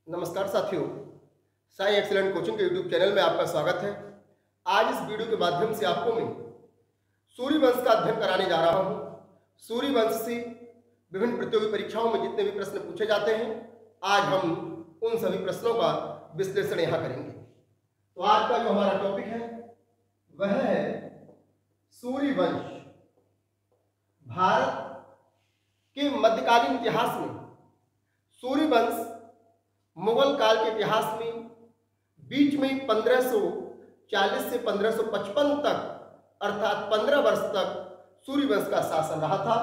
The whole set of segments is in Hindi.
नमस्कार साथियों, साई एक्सीलेंट कोचिंग के यूट्यूब चैनल में आपका स्वागत है। आज इस वीडियो के माध्यम से आपको मैं सूर्यवंश का अध्ययन कराने जा रहा हूं। सूर्यवंश से विभिन्न प्रतियोगी परीक्षाओं में जितने भी प्रश्न पूछे जाते हैं, आज हम उन सभी प्रश्नों का विश्लेषण यहाँ करेंगे। तो आज का जो हमारा टॉपिक है वह है सूर्यवंश। भारत के मध्यकालीन इतिहास में सूर्यवंश मुगल काल के इतिहास में बीच में 1540 से 1555 तक अर्थात 15 वर्ष तक सूर्यवंश का शासन रहा था।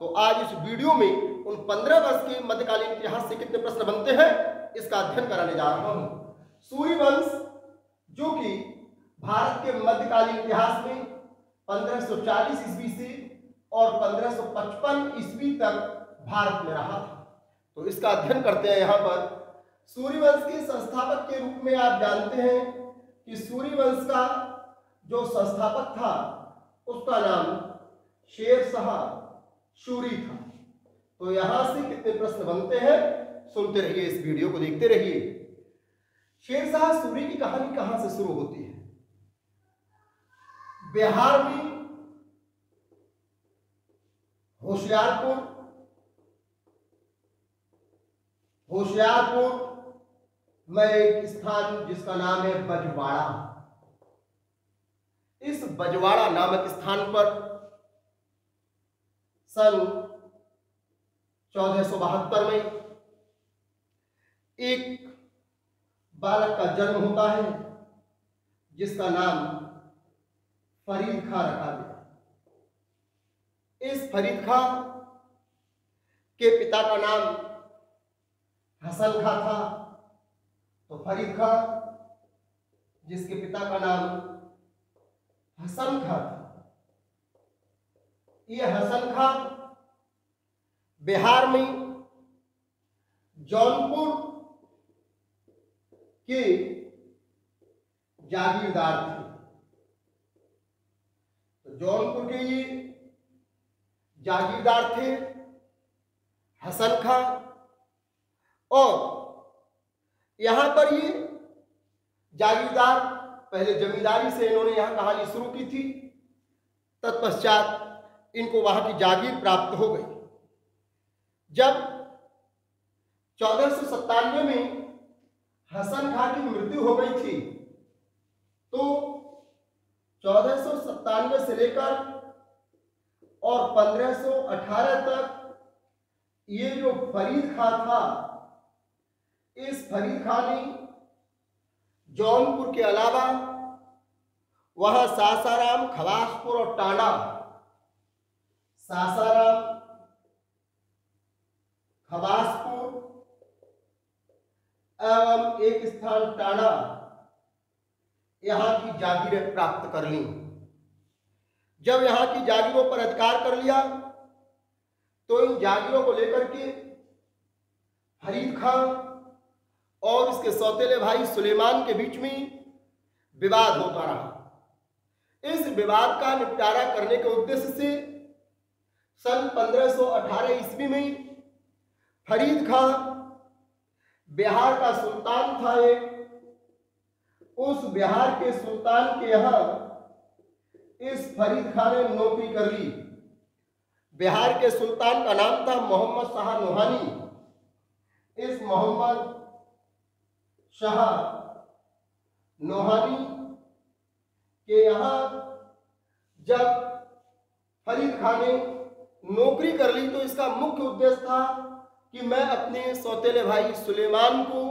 तो आज इस वीडियो में उन 15 वर्ष के मध्यकालीन इतिहास से कितने प्रश्न बनते हैं इसका अध्ययन कराने जा रहा हूं। सूर्यवंश जो कि भारत के मध्यकालीन इतिहास में 1540 ईस्वी से और 1555 ईस्वी तक भारत में रहा था। तो इसका अध्ययन करते हैं। यहाँ पर सूर्यवंश के संस्थापक के रूप में आप जानते हैं कि सूर्यवंश का जो संस्थापक था उसका नाम शेरशाह सूरी था। तो यहां से कितने प्रश्न बनते हैं सुनते रहिए, इस वीडियो को देखते रहिए। शेरशाह सूरी की कहानी कहां से शुरू होती है? बिहार में होशियारपुर में एक स्थान जिसका नाम है बजवाड़ा। इस बजवाड़ा नामक स्थान पर सन 1472 में एक बालक का जन्म होता है जिसका नाम फरीद खां रखा गया। इस फरीद खां के पिता का नाम हसन खां था। तो फरीद खां जिसके पिता का नाम हसन खां था, ये हसन खां बिहार में जौनपुर के जागीरदार थे। तो जौनपुर के ये जागीरदार थे हसन खां, और यहां पर ये जागीरदार पहले जमींदारी से इन्होंने यहां कहानी शुरू की थी। तत्पश्चात इनको वहां की जागीर प्राप्त हो गई। जब 1497 में हसन खां की मृत्यु हो गई थी, तो 1497 से लेकर और 1518 तक ये जो फरीद खां था, इस फरीद खां ने जौनपुर के अलावा वहां सासाराम, खवासपुर और टांडा, सासाराम, खवासपुर एवं एक स्थान टांडा, यहां की जागीरें प्राप्त कर ली। जब यहां की जागीरों पर अधिकार कर लिया तो इन जागीरों को लेकर के फरीद खां और इसके सौतेले भाई सुलेमान के बीच में विवाद होता रहा। इस विवाद का निपटारा करने के उद्देश्य से सन 1518 ईस्वी में फरीद खां बिहार का सुल्तान था एक, उस बिहार के सुल्तान के यहां इस फरीद खां ने नौकरी कर ली। बिहार के सुल्तान का नाम था मोहम्मद शाह नोहानी। इस मोहम्मद शाह नोहानी के यहां जब फरीद खां ने नौकरी कर ली तो इसका मुख्य उद्देश्य था कि मैं अपने सौतेले भाई सुलेमान को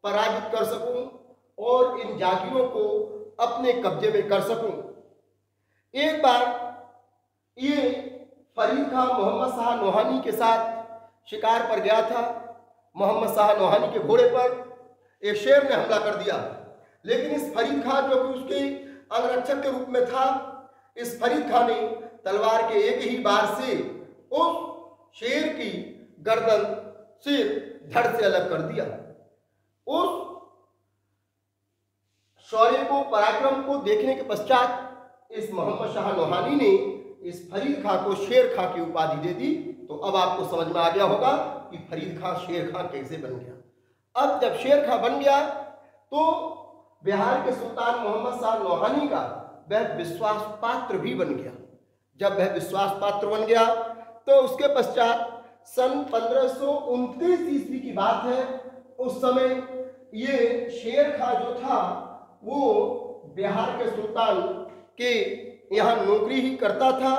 पराजित कर सकूं और इन जागीरों को अपने कब्जे में कर सकूं। एक बार ये फरीद खां मोहम्मद शाह नोहानी के साथ शिकार पर गया था। मोहम्मद शाह नोहानी के घोड़े पर एक शेर ने हमला कर दिया, लेकिन इस फरीद खां जो कि उसके अंगरक्षक के रूप में था, इस फरीद खां ने तलवार के एक ही बार से उस शेर की गर्दन सिर धड़ से अलग कर दिया। उस शौर्य को, पराक्रम को देखने के पश्चात इस मोहम्मद शाह नोहानी ने इस फरीद खां को शेर खां की उपाधि दे दी। तो अब आपको समझ में आ गया होगा कि फरीद खां शेर खां कैसे बन गया। अब जब शेर खां बन गया तो बिहार के सुल्तान मोहम्मद शाह नौहानी का वह विश्वास पात्र भी बन गया। जब वह विश्वास पात्र बन गया तो उसके पश्चात सन 1529 ईस्वी की बात है। उस समय ये शेर खां जो था वो बिहार के सुल्तान के यहाँ नौकरी ही करता था।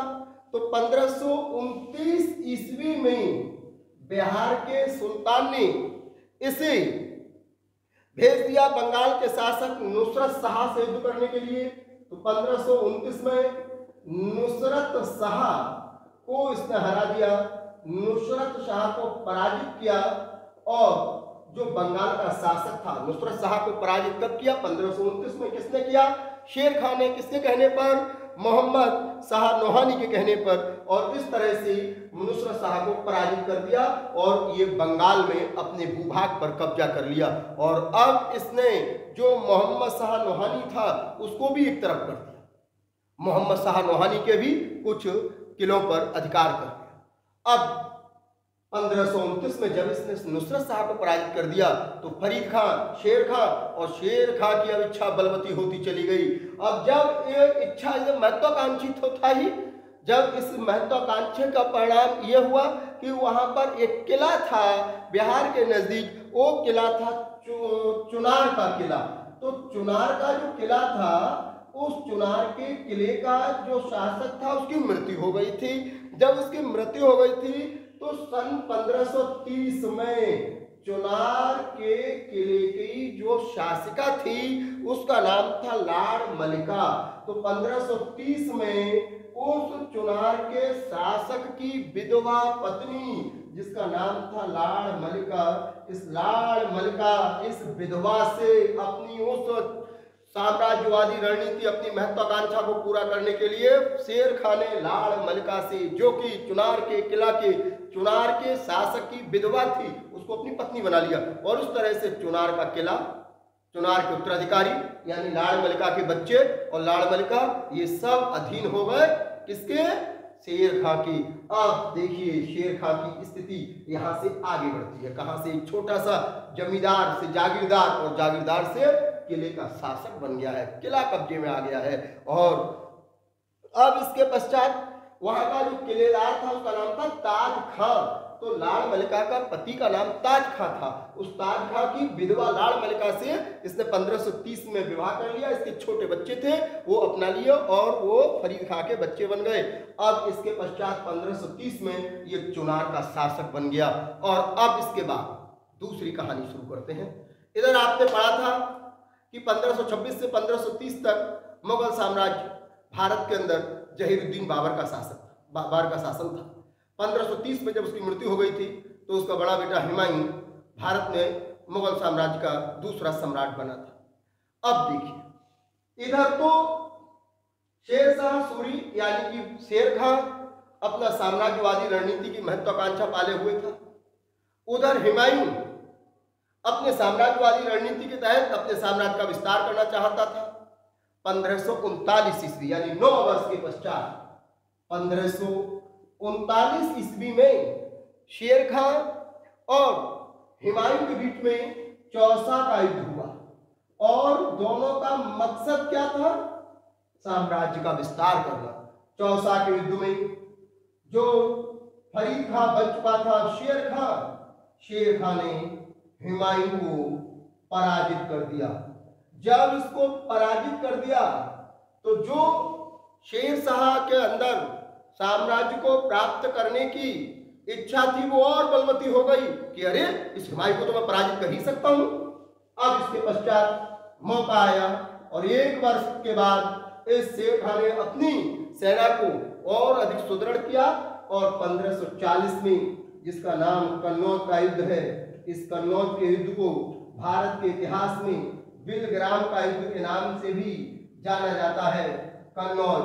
तो 1529 ईस्वी में बिहार के सुल्तान ने इसे भेज दिया बंगाल के शासक नुसरत शाह से युद्ध करने के लिए। तो 1529 में नुसरत शाह को इसने हरा दिया, नुसरत शाह को पराजित किया। और जो बंगाल का शासक था नुसरत शाह को पराजित कब किया? 1529 में। किसने किया? शेर खां ने। किसके कहने पर? मोहम्मद शाह नौहानी के कहने पर। और इस तरह से नुसरत शाह को पराजित कर दिया और ये बंगाल में अपने भूभाग पर कब्जा कर लिया। और अब इसने जो मोहम्मद शाह नौहानी था उसको भी एक तरफ कर दिया, मोहम्मद शाह नौहानी के भी कुछ किलों पर अधिकार कर दिया। अब 1529 में जब इसने नुसरत शाह को पराजित कर दिया तो फरीद खां, शेर खां, और शेर खां की अब इच्छा बलवती होती चली गई। अब जब ये इच्छा महत्वाकांक्षी तो था ही, जब इस महत्वाकांक्षा का परिणाम ये हुआ कि वहां पर एक किला था बिहार के नजदीक, वो किला था चुनार का किला। तो चुनार का जो किला था उस चुनार के किले का जो शासक था उसकी मृत्यु हो गई थी। जब उसकी मृत्यु हो गई थी तो सन 1530 में चुनार के किले की जो शासिका थी उसका नाम था लाड़ मलिका। तो 1530 में उस चुनार के शासक की विधवा पत्नी जिसका नाम था लाड़ मलिका, इस लाड़ मलिका इस विधवा से अपनी उस साम्राज्यवादी रणनीति, अपनी महत्वाकांक्षा को पूरा करने के लिए शेर खां ने लाड़ मलिका से, जो कि चुनार के किला के चुनार के शासक की विधवा थी, उसको अपनी पत्नी बना लिया। और उस तरह से चुनार का किला, चुनार के उत्तराधिकारी यानी लाड़ मलिका के बच्चे और लाड़ मलिका ये सब अधीन हो गए किसके? शेर खां की। अब देखिए शेर खां की स्थिति यहां से आगे बढ़ती है। कहां से? एक छोटा सा जमींदार से जागीरदार और जागीरदार से किले का शासक बन गया है, किला कब्जे में आ गया है। और अब इसके पश्चात वहां का जो किलेदार था उसका नाम था ताज खां। तो लाड़ मलिका का पति का नाम ताज खां था। उस ताज खां की विधवा लाड़ मलिका से इसने 1530 में विवाह कर लिया। इसके छोटे बच्चे थे वो अपना लिए और वो फरीद खां के बच्चे बन गए। अब इसके पश्चात 1530 में ये चुनार का शासक बन गया। और अब इसके बाद दूसरी कहानी शुरू करते हैं। इधर आपने पढ़ा था कि 1526 से 1530 तक मुगल साम्राज्य भारत के अंदर जहीरुद्दीन बाबर का शासन था। 1530 में जब उसकी मृत्यु हो गई थी तो उसका बड़ा बेटा हुमायूं भारत में मुगल साम्राज्य का दूसरा सम्राट बना था। अब देखिए इधर तो शेर शाह सूरी यानी कि शेर खां अपना साम्राज्यवादी रणनीति की महत्वाकांक्षा पाले हुए था। उधर हुमायूं अपने साम्राज्यवादी रणनीति के तहत अपने साम्राज्य का विस्तार करना चाहता था। 1539 ईस्वी यानी 9 वर्ष के पश्चात 1539 ईस्वी में शेर खां और हुमायूं के बीच में चौसा का युद्ध हुआ और दोनों का मकसद क्या था? साम्राज्य का विस्तार करना। चौसा के युद्ध में जो फरीद खां बन चुका था शेर खां ने हुमायूं को पराजित कर दिया। जब इसको पराजित कर दिया तो जो शेर शाह के अंदर साम्राज्य को प्राप्त करने की इच्छा थी वो और बलवती हो गई कि अरे इस हुमायूं को तो मैं पराजित कर ही सकता हूं। अब इसके पश्चात मौका आया और 1 वर्ष के बाद इस शेर खां ने अपनी सेना को और अधिक सुदृढ़ किया और 1540 में जिसका नाम कन्नौज का युद्ध है, इस कन्नौज के युद्ध को भारत के इतिहास में बिलग्राम का युद्ध के नाम से भी जाना जाता है। कन्नौज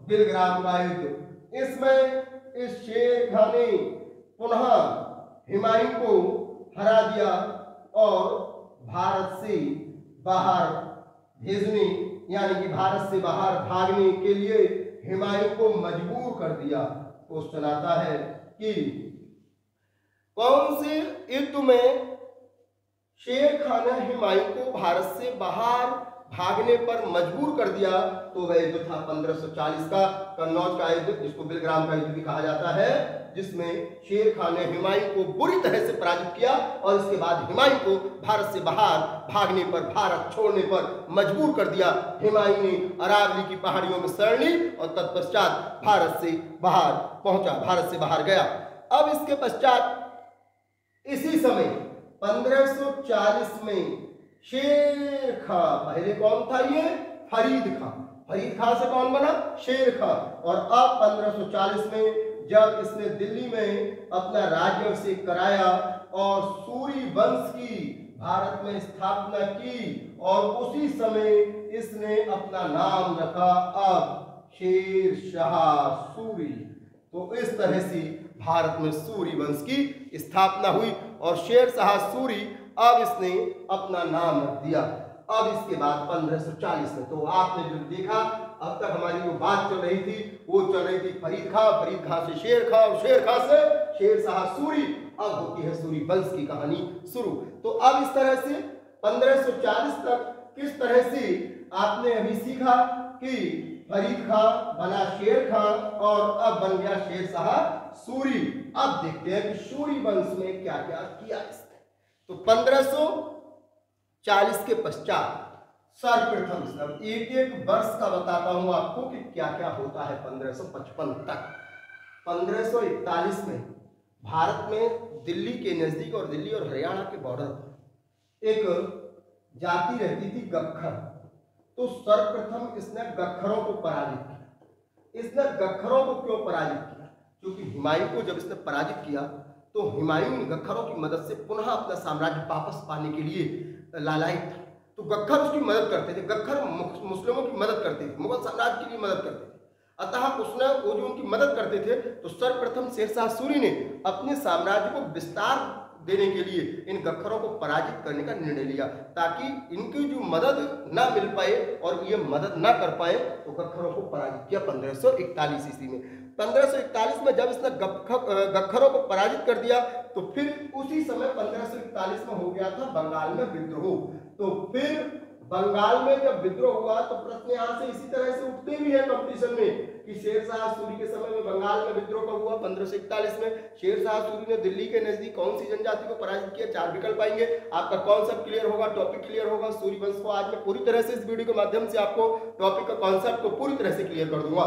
बिलग्राम का युद्ध, इसमें इस शेर खां ने पुनः हुमायूं को हरा दिया और भारत से बाहर भेजने यानी कि भारत से बाहर भागने के लिए हुमायूं को मजबूर कर दिया। क्वेश्चन आता है कि कौन से युद्ध में शेर खान ने हुमायूं को भारत से बाहर भागने पर मजबूर कर दिया। तो वह युद्ध था 1540 का कन्नौज का युद्ध, जिसको बिलग्राम का युद्ध भी कहा जाता है, जिसमें शेर खान ने हुमायूं को बुरी तरह से पराजित किया और इसके बाद हुमायूं को भारत से बाहर भागने पर, भारत छोड़ने पर मजबूर कर दिया। हुमायूं ने अरावली की पहाड़ियों में शरण ली और तत्पश्चात भारत से बाहर पहुंचा, भारत से बाहर गया। अब इसके पश्चात इसी समय 1540 में शेर खां, पहले कौन था ये? फरीद खां। फरीद खां से कौन बना? शेर खां। और अब 1540 में जब इसने दिल्ली में अपना राज्याभिषेक कराया और सूरी वंश की भारत में स्थापना की और उसी समय इसने अपना नाम रखा अब शेर शाह सूरी। तो इस तरह से भारत में सूरी वंश की स्थापना हुई और शेर शाह सूरी अब इसने अपना नाम रख दिया। अब इसके बाद 1540 में तो आपने जो देखा, अब तक हमारी जो बात चल रही थी वो चल रही थी फरीद खां, फरीद खां से शेर खां और शेर खां से शेर शाह सूरी। अब होती है सूरी वंश की कहानी शुरू। तो अब इस तरह से 1540 तक किस तरह से आपने अभी सीखा कि फरीद खां बना शेर खां और अब बन गया शेर शाह सूरी। अब देखते हैं कि सूरी वंश में क्या क्या किया इसने। तो 1540 के पश्चात सर्वप्रथम, सब एक एक वर्ष का बताता हूं आपको कि क्या क्या होता है 1555 तक। 1541 में भारत में दिल्ली के नजदीक और दिल्ली और हरियाणा के बॉर्डर पर एक जाति रहती थी गख्खर। तो सर्वप्रथम इसने गख्खरों को पराजित किया। इसने गख्खरों को क्यों पराजित किया? क्योंकि हुमायूं को जब इसने पराजित किया तो हुमायूं गख्खरों की मदद से पुनः अपना साम्राज्य वापस पाने के लिए लालायित था। तो गख्खर उसकी मदद करते थे, गख्खर मुस्लिमों की मदद करते थे, मुगल साम्राज्य के लिए मदद करते थे। अतः उसने वो जो उनकी मदद करते थे, तो सर्वप्रथम शेर शाह सूरी ने अपने साम्राज्य को विस्तार देने के लिए इन गख्खरों को पराजित करने का निर्णय लिया, ताकि इनकी जो मदद ना मिल पाए और ये मदद ना कर पाए, तो गख्खरों को पराजित किया 1541 ईस्वी में। 1541 में जब इसने गख्खरों को पराजित कर दिया तो फिर उसी समय 1541 में हो गया था बंगाल में विद्रोह। तो फिर बंगाल में जब विद्रोह हुआ तो प्रश्न यहाँ से इसी तरह से उठते भी है कंपटीशन में कि शेर शाह सूरी के समय में बंगाल में विद्रोह कब हुआ? 1541 में। शेर शाह सूरी ने दिल्ली के नजदीक कौन सी जनजाति को पराजित किया? 4 विकल्प आएंगे। आपका कॉन्सेप्ट क्लियर होगा, टॉपिक क्लियर होगा। सूरी वंश को आज मैं पूरी तरह से इस वीडियो के माध्यम से आपको टॉपिक का कॉन्सेप्ट को पूरी तरह से क्लियर कर दूंगा।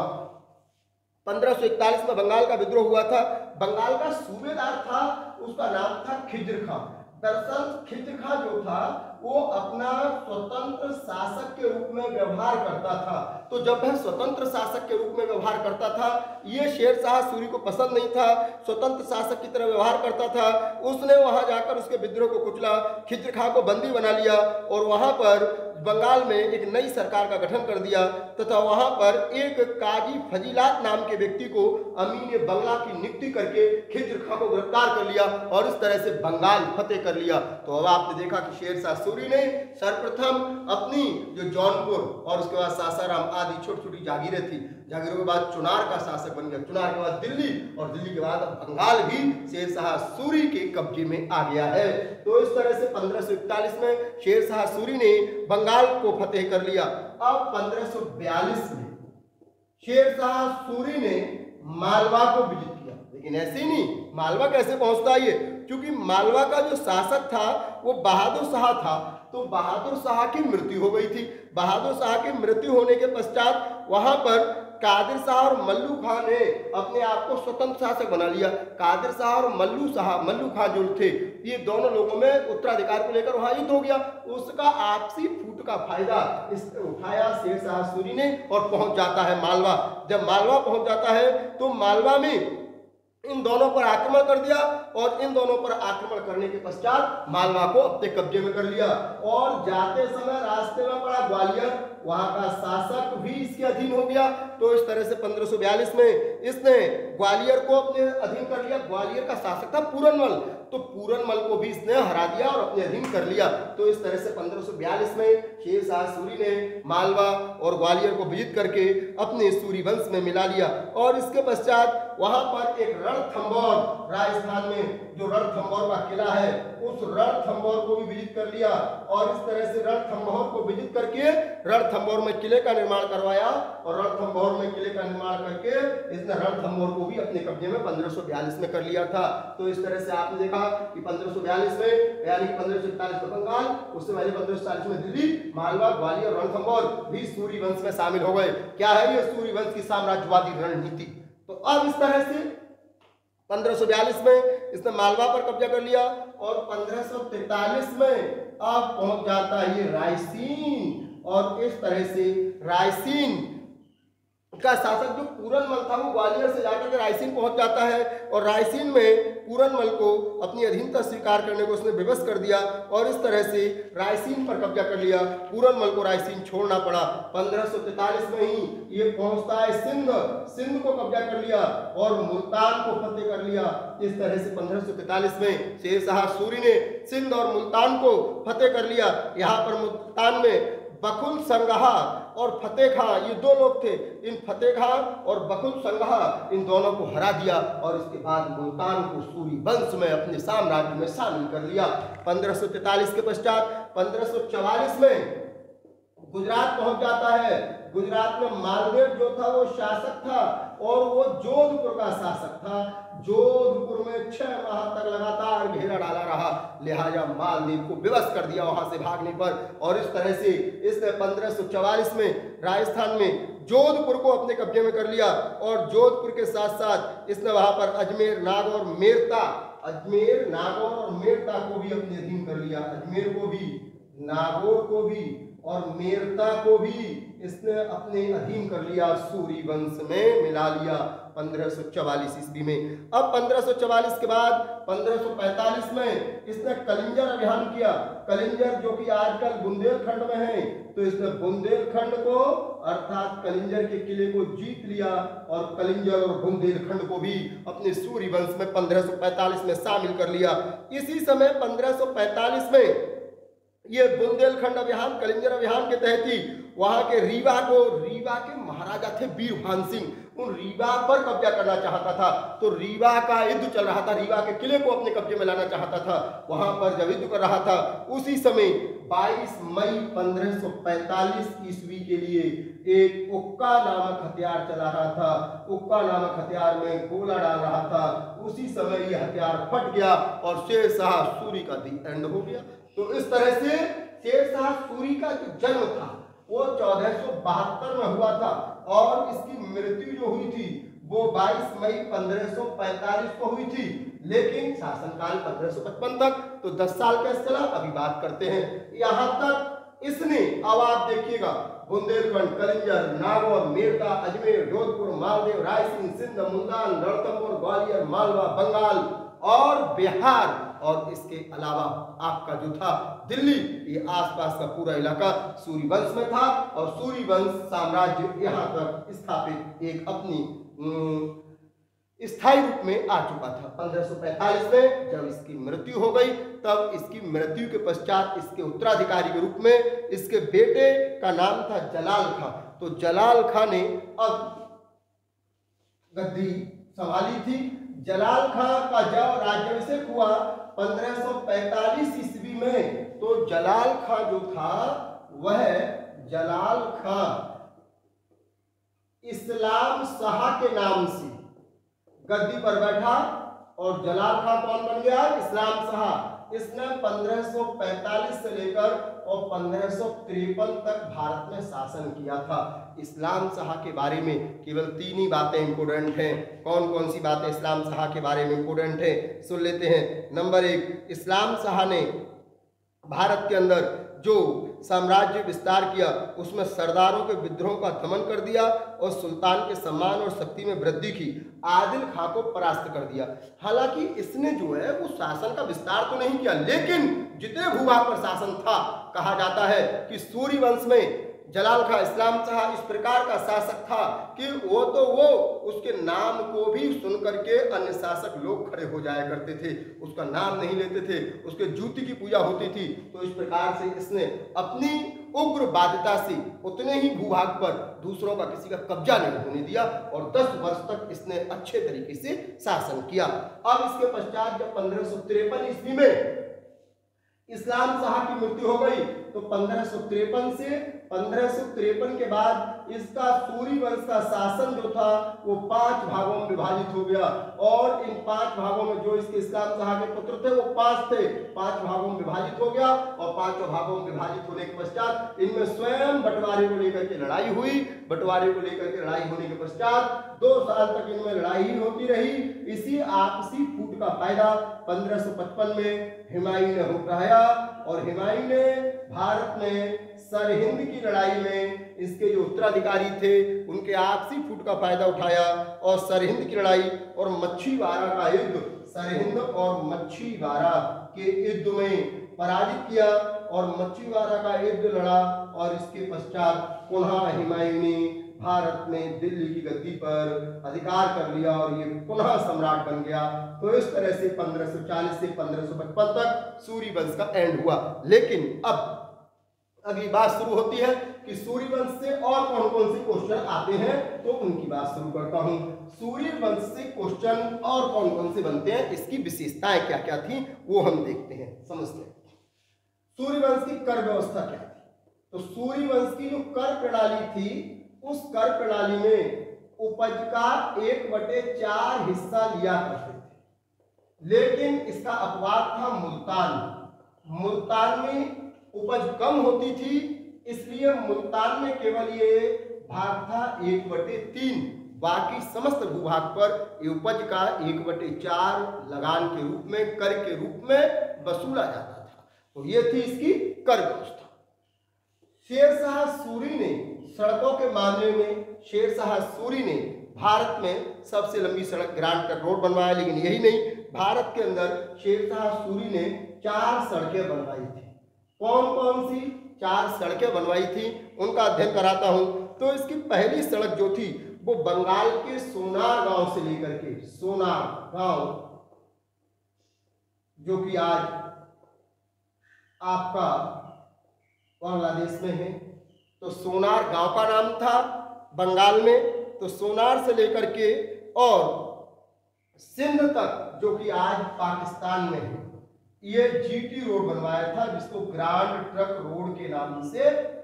1541 में बंगाल का विद्रोह हुआ था। बंगाल का सूबेदार था, उसका नाम था खिज्र खां। दरअसल खिज्र खां जो था वो अपना स्वतंत्र शासक के रूप में व्यवहार करता था। तो जब वह स्वतंत्र शासक के रूप में व्यवहार करता था, ये शेर शाह सूरी को पसंद नहीं था, स्वतंत्र शासक की तरह व्यवहार करता था। उसने वहां जाकर उसके विद्रोह को कुचला, खिज्र खां को बंदी बना लिया और वहां पर बंगाल में एक नई सरकार का गठन कर दिया तथा वहां पर एक काजी फजीलात नाम के व्यक्ति को अमीन बंगला की नियुक्ति करके खिज्र खां को गिरफ्तार कर लिया और इस तरह से बंगाल फतेह कर लिया। तो अब आपने देखा कि शेर शाह सूरी ने सर्वप्रथम अपनी जो जौनपुर और उसके बाद सासाराम आदि छोटी छोटी जागीरें थी, जागीरों के बाद चुनार का शासक बन गया, चुनार के बाद दिल्ली और दिल्ली के बाद बंगाल भी शेर शाह सूरी के कब्जे में आ गया है। तो इस तरह से 1541 में शेर शाह सूरी ने बंगाल को फतेह कर लिया। अब 1542 में शेर शाह सूरी ने मालवा को विजित किया, लेकिन ऐसे ही नहीं, मालवा कैसे पहुंचता है ये? क्योंकि मालवा का जो शासक था वो बहादुर शाह था। तो बहादुर शाह की मृत्यु हो गई थी। बहादुर शाह की मृत्यु होने के पश्चात वहां पर कादिर शाह और मल्लू खां ने अपने आप को स्वतंत्र शासक बना लिया। कादिर शाह और मल्लू खां जो थे, ये दोनों लोगों में उत्तराधिकार को लेकर वहां युद्ध हो गया। उसका आपसी फूट का फायदा उठाया शेर शाह सूरी ने और पहुंच जाता है मालवा। जब मालवा पहुंच जाता है तो मालवा में इन दोनों पर आक्रमण कर दिया और इन दोनों पर आक्रमण करने के पश्चात मालवा को अपने कब्जे में कर लिया और जाते समय रास्ते में पड़ा ग्वालियर, वहां का शासक भी इसके अधीन हो गया। तो इस तरह से 1542 में इसने ग्वालियर को अपने अधीन कर लिया। ग्वालियर का शासक था पूरनमल, तो पूरनमल को भी इसने हरा दिया और अपने अधीन कर लिया। तो इस तरह से 1542 में शेर शाह सूरी ने मालवा और ग्वालियर को विजित करके अपने सूरी वंश में मिला लिया और इसके पश्चात वहां पर एक रणथंभौर राजस्थान में में जो रणथंभौर का किला है उस रणथंभौर को भी विजिट कर लिया और इस तरह से रणथंभौर को विजिट करके रणथंभौर में किले का निर्माण करवाया और रणथंभौर में किले का निर्माण करके इसने रणथंभौर को भी अपने कब्जे में 1542 में कर लिया था। तो इस तरह से आपने देखा कि 1542 में यानी 1541 में बंगाल, उससे पहले 1540 में दिल्ली, मालवा, ग्वालियर, रणथंभौर भी सूर्यवंश में शामिल हो गए। क्या है ये सूर्यवंश की साम्राज्यवादी रणनीति। तो अब इस तरह से 1542 में इसने मालवा पर कब्जा कर लिया और 1543 में अब पहुंच जाता है ये रायसीन और इस तरह से रायसीन का शासक जो पूरनमल था वो ग्वालियर से जाकर के रायसीन पहुंच जाता है और रायसीन में पूरनमल को अपनी अधीनता स्वीकार करने को उसने विवश कर दिया और इस तरह से रायसीन पर कब्जा कर लिया। पूरनमल को रायसीन छोड़ना पड़ा। 1543 में ही ये पहुंचता है सिंध को कब्जा कर लिया और मुल्तान को फतेह कर लिया। इस तरह से 1543 में शेरशाह सूरी ने सिंध और मुल्तान को फतेह कर लिया। यहाँ पर मुल्तान में बकुल संगहा और फतेह खां ये दो लोग थे। इन फतेह खां और बकुल संगहा इन दोनों को हरा दिया और इसके बाद मुल्तान को सूरी वंश में अपने साम्राज्य में शामिल कर लिया। 1543 के पश्चात 1544 में गुजरात पहुंच जाता है। गुजरात में मालदेव जो था वो शासक था और वो जोधपुर का शासक था। जोधपुर में 6 माह तक लगातार घेरा डाला रहा, लिहाजा मालदेव को विवश कर दिया वहां से भागने पर और इस तरह से इसने 1544 में राजस्थान में जोधपुर को अपने कब्जे में कर लिया और जोधपुर के साथ साथ इसने वहां पर अजमेर, नागौर, मेरता को भी अपने अधीन कर लिया। अजमेर को भी, नागौर को भी और मेरता को भी इसने अपने अधीन कर लिया, सूरी वंश में मिला लिया 1544 ईस्वी में। अब 1544 के बाद 1545 में इसने कलिंजर अभियान किया। कलिंजर जो कि आजकल बुंदेलखंड में है, तो इसने बुंदेलखंड को अर्थात कलिंजर के किले को जीत लिया और कलिंजर और बुंदेलखंड को भी अपने सूरी वंश में 1545 में शामिल कर लिया। इसी समय 1545 में ये बुंदेलखंड अभियान, कलिंजर अभियान के तहत ही वहां के रीवा के महाराजा थे वीरभान सिंह, उन रीवा पर कब्जा करना चाहता था। तो रीवा का युद्ध चल रहा था, रीवा के किले को अपने कब्जे में लाना चाहता था। वहां पर जब युद्ध कर रहा था उसी समय 22 मई 1545 ईस्वी के लिए एक उक्का नामक हथियार चला रहा था। उक्का नामक हथियार में गोला डाल रहा था। उसी समय ये हथियार फट गया और शेरशाह सूरी का दी एंड हो गया। तो इस तरह से शेरशाह सूरी का जो जन्म था वो 1472 में हुआ था और इसकी मृत्यु जो हुई थी वो 22 मई 1545 को हुई थी, लेकिन शासनकाल 1555 तक, तो 10 साल कैसे चला अभी बात करते हैं। यहाँ तक इसने, अब आप देखिएगा, बुंदेलखंड, कलिंजर, नागौर, मेरता, अजमेर, जोधपुर, मालदेव, रायसीन, सिंध, मुल्तान, रणथंभौर, ग्वालियर, मालवा, बंगाल और बिहार और इसके अलावा आपका जो था दिल्ली, ये आसपास का पूरा इलाका सूर्यवंश में था और सूर्यवंश साम्राज्य यहाँ तक स्थापित एक अपनी स्थायी रूप में आ चुका था। 1545 में जब इसकी मृत्यु हो गई तब इसकी मृत्यु के पश्चात इसके उत्तराधिकारी के रूप में इसके बेटे का नाम था जलाल खां। तो जलाल खां ने अब गद्दी संभाली थी। जलाल खां का जब राज्याभिषेक हुआ 1545 ईस्वी में, तो जलाल खां जो था वह जलाल खां इस्लाम शाह के नाम से गद्दी पर बैठा और जलाल खां कौन बन गया? इस्लाम शाह। इसने 1545 से लेकर और 1553 तक भारत में शासन किया था। इस्लाम शाह के बारे में केवल 3 ही बातें इंपोर्टेंट हैं। कौन कौन सी बातें इस्लाम शाह के बारे में इंपोर्टेंट है, सुन लेते हैं। नंबर 1, इस्लाम शाह ने भारत के अंदर जो साम्राज्य विस्तार किया उसमें सरदारों के विद्रोह का दमन कर दिया और सुल्तान के सम्मान और शक्ति में वृद्धि की। आदिल खां को परास्त कर दिया। हालांकि इसने जो है वो शासन का विस्तार तो नहीं किया, लेकिन जितने भूभाग पर शासन था, कहा जाता है कि सूर्यवंश में जलाल खां इस्लाम शाह इस प्रकार का शासक था कि वो उसके नाम को भी सुन करके अन्य शासक लोग खड़े हो जाया करते थे, उसका नाम नहीं लेते थे, उसके जूती की पूजा होती थी। तो इस प्रकार से इसने अपनी उग्र बाध्यता से उतने ही भूभाग पर दूसरों का किसी का कब्जा नहीं होने दिया और 10 वर्ष तक इसने अच्छे तरीके से शासन किया। अब इसके पश्चात जब 1553 ईस्वी में इस्लाम शाह की मृत्यु हो गई तो 1553 से 1553 के बाद इसका सूरी वंश का शासन जो था वो 5 भागों में विभाजित हो गया और इन 5 भागों में जो इसके इस्लाम शाह के पुत्र थे वो 5 थे, 5 भागों में विभाजित हो गया और 5 भागों में विभाजित होने के पश्चात इनमें स्वयं बंटवारे को लेकर के लड़ाई हुई। बंटवारे को लेकर के लड़ाई होने के पश्चात 2 साल तक इनमें लड़ाई ही होती रही। इसी आपसी फूट का फायदा 1555 में हुमायूं ने उठाया और हुमायूं ने भारत में सरहिंद की लड़ाई में इसके जो उत्तराधिकारी थे उनके आपसी फूट का फायदा उठाया और सरहिंद की लड़ाई और मच्छीवाड़ा का युद्ध, सरहिंद और मच्छीवाड़ा के युद्ध में पराजित किया और मच्छीवाड़ा का युद्ध लड़ा और इसके पश्चात पुनः हुमायूं ने भारत में दिल्ली की गद्दी पर अधिकार कर लिया और ये पुनः सम्राट बन गया। तो इस तरह से 1540 से 1555 तक सूरी वंश का एंड हुआ। लेकिन अब अगली बात शुरू होती है कि सूरी वंश से और कौन कौन से क्वेश्चन आते हैं, तो उनकी बात शुरू करता हूं। सूरी वंश से क्वेश्चन और कौन कौन से बनते हैं, इसकी विशेषताएं क्या क्या थी वो हम देखते हैं, समझते हैं। सूरी वंश की कर व्यवस्था क्या थी? तो सूरी वंश की जो कर प्रणाली थी उस कर प्रणाली में उपज का 1/4 हिस्सा लिया करते थे, लेकिन इसका अपवाद था मुल्तान में उपज कम होती थी, इसलिए मुल्तान में केवल ये भाग था 1/3, बाकी समस्त भूभाग पर ये उपज का 1/4 लगान के रूप में, कर के रूप में वसूला जाता था। तो ये थी इसकी कर व्यवस्था। शेरशाह सूरी ने सड़कों के मामले में शेरशाह सूरी ने भारत में सबसे लंबी सड़क ग्रांड ट्रंक रोड बनवाया। लेकिन यही नहीं, भारत के अंदर शेरशाह सूरी ने 4 सड़कें बनवाई थी। कौन कौन सी 4 सड़कें बनवाई थी उनका अध्ययन कराता हूं। तो इसकी पहली सड़क जो थी वो बंगाल के सोनार गांव से लेकर के, सोनार गांव जो कि आज आपका बांग्लादेश में है, तो सोनार गांव का नाम था बंगाल में। तो सोनार से लेकर के और सिंध तक जो कि आज पाकिस्तान में है, ये जीटी रोड बनवाया था जिसको ग्रांड ट्रंक रोड के नाम से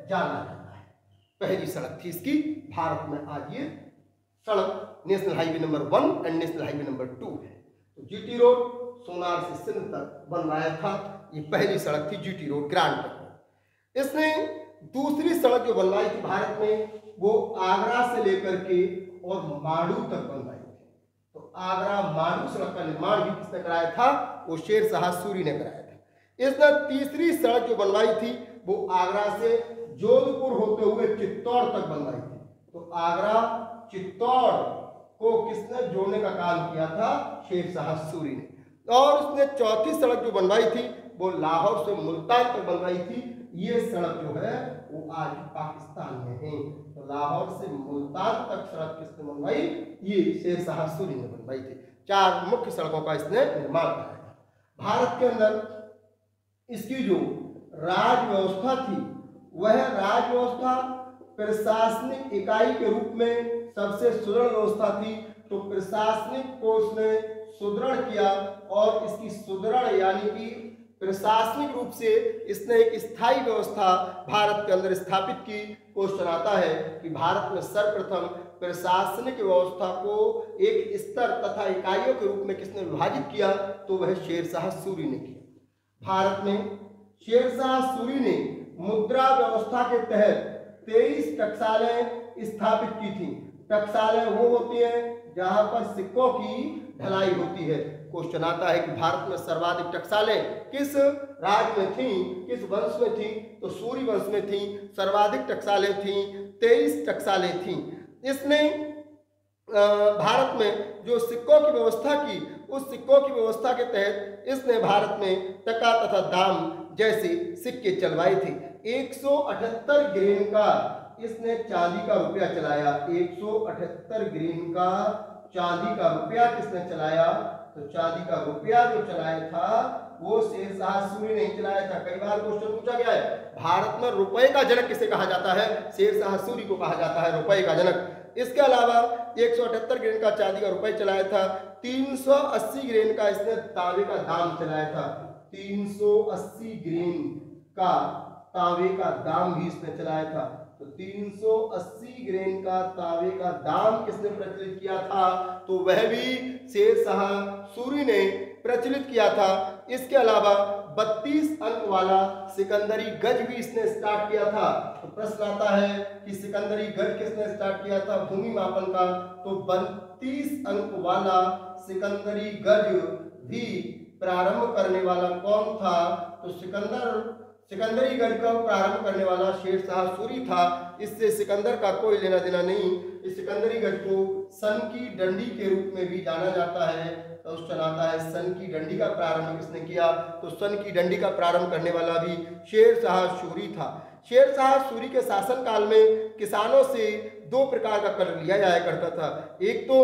जाना जाता है। पहली सड़क थी इसकी भारत में। आज ये सड़क national highway number 1 and national highway number 2 है। तो जीटी रोड सोनार से सिंध तक बनवाया था, ये पहली सड़क थी जीटी रोड ग्रांड ट्रंक। इसने दूसरी सड़क जो बनवाई थी भारत में वो आगरा से लेकर के और मांडू तक बनवाई थी। तो आगरा मांडू सड़क का निर्माण भी किसने कराया था? वो शेरशाह सूरी ने कराया था। इसने तीसरी सड़क जो बनवाई थी वो आगरा से जोधपुर होते हुए चित्तौड़ तक बनवाई थी। तो आगरा चित्तौड़ को किसने जोड़ने का काम किया था? शेरशाह सूरी ने। और उसने चौथी सड़क जो बनवाई थी वो लाहौर से मुल्तान तक बनवाई थी। ये सड़क जो है वो आज पाकिस्तान में है। तो लाहौर से मुल्तान तक सड़क किसने बनवाई? ये शेरशाह सूरी ने बनवाई थी। 4 मुख्य सड़कों का इसने निर्माण कराया था। भारत के अंदर इसकी जो राज व्यवस्था थी वह राज व्यवस्था प्रशासनिक इकाई के रूप में सबसे सुदृढ़ व्यवस्था थी। तो प्रशासनिक को उसने सुदृढ़ किया और इसकी सुदृढ़ यानी कि प्रशासनिक रूप से इसने एक स्थायी व्यवस्था भारत के अंदर स्थापित की। क्वेश्चन आता है कि भारत में सर्वप्रथम प्रशासनिक व्यवस्था को एक स्तर तथा इकाइयों के रूप में किसने विभाजित किया? तो वह शेरशाह सूरी ने किया। भारत में शेरशाह सूरी ने मुद्रा व्यवस्था के तहत 23 टकसालें स्थापित की थी। टकसालें वो होती हैं जहां पर सिक्कों की ढलाई होती है। क्वेश्चन आता है कि भारत में सर्वाधिक टकसालें किस राज्य में थी, किस वंश में थी? तो सूरी वंश में थी। सर्वाधिक टकसालें थी, 23 टकसालें थी। इसने भारत में जो सिक्कों की व्यवस्था की उस सिक्कों की व्यवस्था के तहत इसने भारत में टका तथा दाम जैसे सिक्के चलवाए थे। 178 ग्रेन का इसने चांदी का रुपया चलाया। 178 ग्रेन का चांदी का रुपया किसने चलाया? तो चांदी का रुपया जो चलाया था वो शेरशाह सूरी ने चलाया था। कई बार क्वेश्चन पूछा गया है, भारत में रुपए का जनक किसे कहा जाता है? शेरशाह सूरी को कहा जाता है रुपए का जनक। इसके अलावा 178 ग्रेन का चांदी का रुपया चलाया था। 380 ग्रेन का इसने तांबे का दाम चलाया था। 380 ग्रेन का तांबे का दाम भी इसने चलाया था। तो 380 ग्रेन का तांबे का दाम किसने प्रचलित किया था? तो वह भी शेरशाह सूरी ने प्रचलित किया था। इसके अलावा 32 अंक वाला सिकंदरी गज भी इसने स्टार्ट किया था। तो प्रश्न आता है कि सिकंदरी गज किसने स्टार्ट किया था भूमि मापन का? तो 32 अंक वाला सिकंदरी गज भी प्रारंभ करने वाला कौन था? तो सिकंदरी गज का प्रारंभ करने वाला शेरशाह सूरी था। इससे सिकंदर का कोई लेना देना नहीं। इस सिकंदरी गज को सन की डंडी के रूप में भी जाना जाता है। तो क्वेश्चन आता है सन की डंडी का प्रारंभ किसने किया? तो सन की डंडी का प्रारंभ करने वाला भी शेरशाह सूरी था। शेरशाह सूरी के शासन काल में किसानों से 2 प्रकार का कर लिया जाया करता था। एक तो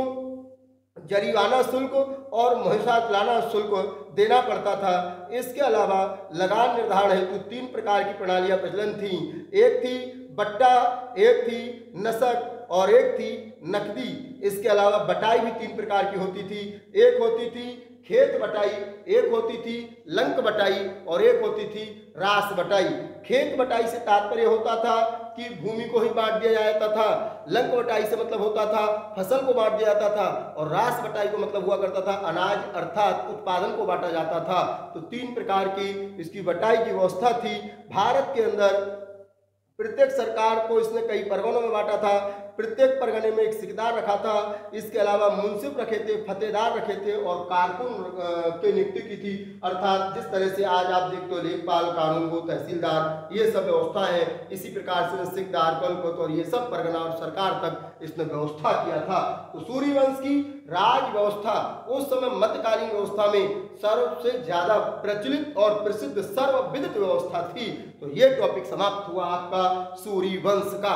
जरीवाना शुल्क और महिषाचलाना शुल्क देना पड़ता था। इसके अलावा लगान निर्धारण हेतु 3 प्रकार की प्रणालियां प्रचलन थी। एक थी बट्टा, एक थी नसक और एक थी नकदी। इसके अलावा बटाई भी 3 प्रकार की होती थी। एक होती थी खेत बटाई, एक होती थी लंक बटाई और एक होती थी रास बटाई। खेत बटाई से तात्पर्य होता था कि भूमि को ही बांट दिया जाता था। लंक बटाई से मतलब होता था फसल को बांट दिया जाता था। और रास बटाई को मतलब हुआ करता था अनाज अर्थात उत्पादन को बांटा जाता था। तो 3 प्रकार की इसकी बटाई की व्यवस्था थी। भारत के अंदर प्रत्येक सरकार को इसने कई परगनों में बांटा था। प्रत्येक परगने में एक सिकदार रखा था। इसके अलावा मुंसिफ रखे थे, फतेदार रखे थे और कारकुन की नियुक्ति की थी। अर्थात जिस तरह से आज आप देखते हो लेखपाल, कानूनगो, तहसीलदार, ये सब व्यवस्था है। इसी प्रकार से सिकदार, कलपत और ये सब परगना और सरकार तक इसने व्यवस्था किया था। तो सूर्य वंश की राज व्यवस्था उस समय मध्यकालीन व्यवस्था में सबसे ज्यादा प्रचलित और प्रसिद्ध सर्वविदित व्यवस्था थी। तो ये टॉपिक समाप्त हुआ आपका सूर्य वंश का।